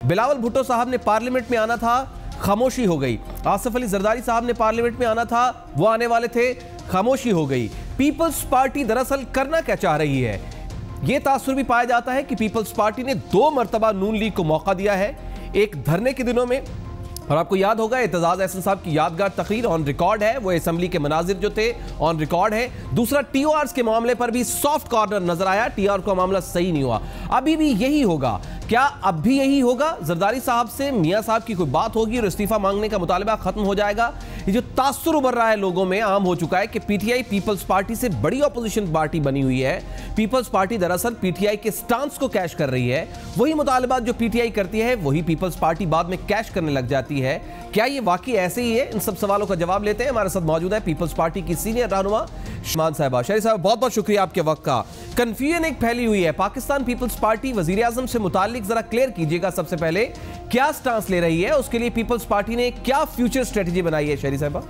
बिलावल भुट्टो साहब ने पार्लियामेंट में आना था, खामोशी हो गई। आसिफ अली जरदारी साहब ने पार्लियामेंट में आना था, वो आने वाले थे, खामोशी हो गई। पीपल्स पार्टी दरअसल करना क्या चाह रही है? यह तासुर भी पाया जाता है कि पीपल्स पार्टी ने 2 मरतबा नून लीग को मौका दिया है। एक धरने के दिनों में, और आपको याद होगा एतजाज अहसन साहब की यादगार तकरीर ऑन रिकॉर्ड है, वो असेंबली के मनाजिर जो थे ऑन रिकॉर्ड है। दूसरा, टीओआर के मामले पर भी सॉफ्ट कॉर्नर नजर आया, टीओआर का मामला सही नहीं हुआ। अभी भी यही होगा क्या? अब भी यही होगा? जरदारी साहब से मियां साहब की कोई बात होगी और इस्तीफा मांगने का मुतालबा खत्म हो जाएगा? ये जो तासुर उभर रहा है लोगों में, आम हो चुका है कि पीटीआई पीपल्स पार्टी से बड़ी ऑपोजिशन पार्टी बनी हुई है। पीपल्स पार्टी दरअसल पीटीआई के स्टांस को कैश कर रही है। वही मुतालबात जो पीटीआई करती है वही पीपल्स पार्टी बाद में कैश करने लग जाती है। क्या ये वाकई ऐसे ही है? इन सब सवालों का जवाब लेते हैं। हमारे साथ मौजूद है पीपल्स पार्टी की सीनियर रहनुमा शमान साहिबा। शहरी साहब, बहुत बहुत शुक्रिया आपके वक्त का। कंफ्यूजन एक फैली हुई है, पाकिस्तान पीपल्स पार्टी वजीर आजम से मुताल्लिक जरा क्लियर कीजिएगा। सबसे पहले क्या स्टांस ले रही है, उसके लिए पीपल्स पार्टी ने क्या फ्यूचर स्ट्रेटजी बनाई है? शहरी साहिबा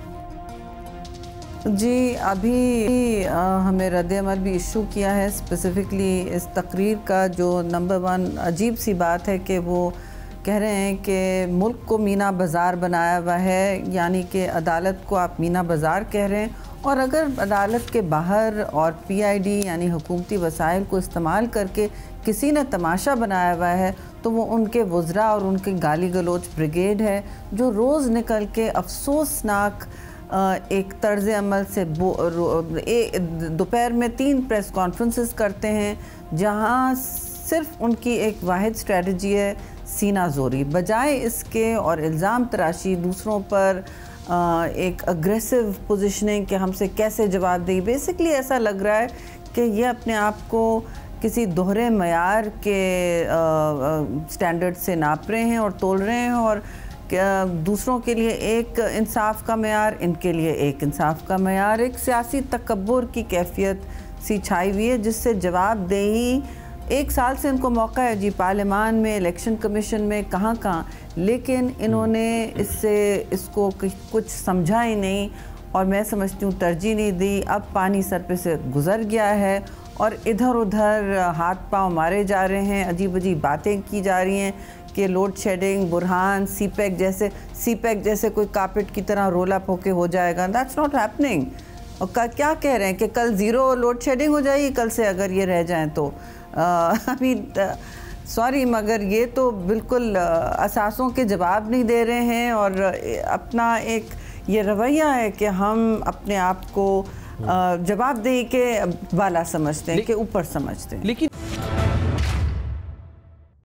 जी, अभी हमें रद्द-ए-अमल भी इशू किया है स्पेसिफिकली इस तकरीर का। जो नंबर 1 अजीब सी बात है कि वो कह रहे हैं कि मुल्क को मीना बाज़ार बनाया हुआ है, यानी कि अदालत को आप मीना बाज़ार कह रहे हैं। और अगर अदालत के बाहर और पीआईडी यानी हुकूमती वसाइल को इस्तेमाल करके किसी ने तमाशा बनाया हुआ है तो वो उनके वज़रा और उनके गाली गलोच ब्रिगेड है, जो रोज़ निकल के अफसोसनाक एक तर्ज़ अमल से दोपहर में 3 प्रेस कॉन्फ्रेंसेस करते हैं, जहां सिर्फ उनकी एक वाहिद स्ट्रेटजी है सीना जोरी, बजाय इसके और इल्ज़ाम तराशी दूसरों पर एक अग्रेसिव पोजीशनिंग कि हमसे कैसे जवाब दें। बेसिकली ऐसा लग रहा है कि ये अपने आप को किसी दोहरे मयार के स्टैंडर्ड से नाप रहे हैं और तोल रहे हैं, और दूसरों के लिए एक इंसाफ का मयार, इनके लिए एक इंसाफ का मयार। एक सियासी तकब्बुर की कैफियत सी छाई हुई है, जिससे जवाबदेही 1 साल से इनको मौका है जी, पार्लियामान में, इलेक्शन कमीशन में, कहाँ, लेकिन इन्होंने इसको कुछ समझा ही नहीं, और मैं समझती हूँ तरजीह नहीं दी। अब पानी सर पे से गुज़र गया है और इधर उधर हाथ पांव मारे जा रहे हैं, अजीब अजीब बातें की जा रही हैं कि लोड शेडिंग, बुरहान, सीपैक जैसे कोई कारपेट की तरह रोल अप होके हो जाएगा। That's not happening. और क्या कह रहे हैं कि कल 0 लोड शेडिंग हो जाएगी कल से अगर ये रह जाएं तो। सॉरी, मगर ये तो बिल्कुल असासों के जवाब नहीं दे रहे हैं, और अपना एक ये रवैया है कि हम अपने आप को जवाबदेही के वाला समझते हैं, कि ऊपर समझते हैं। लेकिन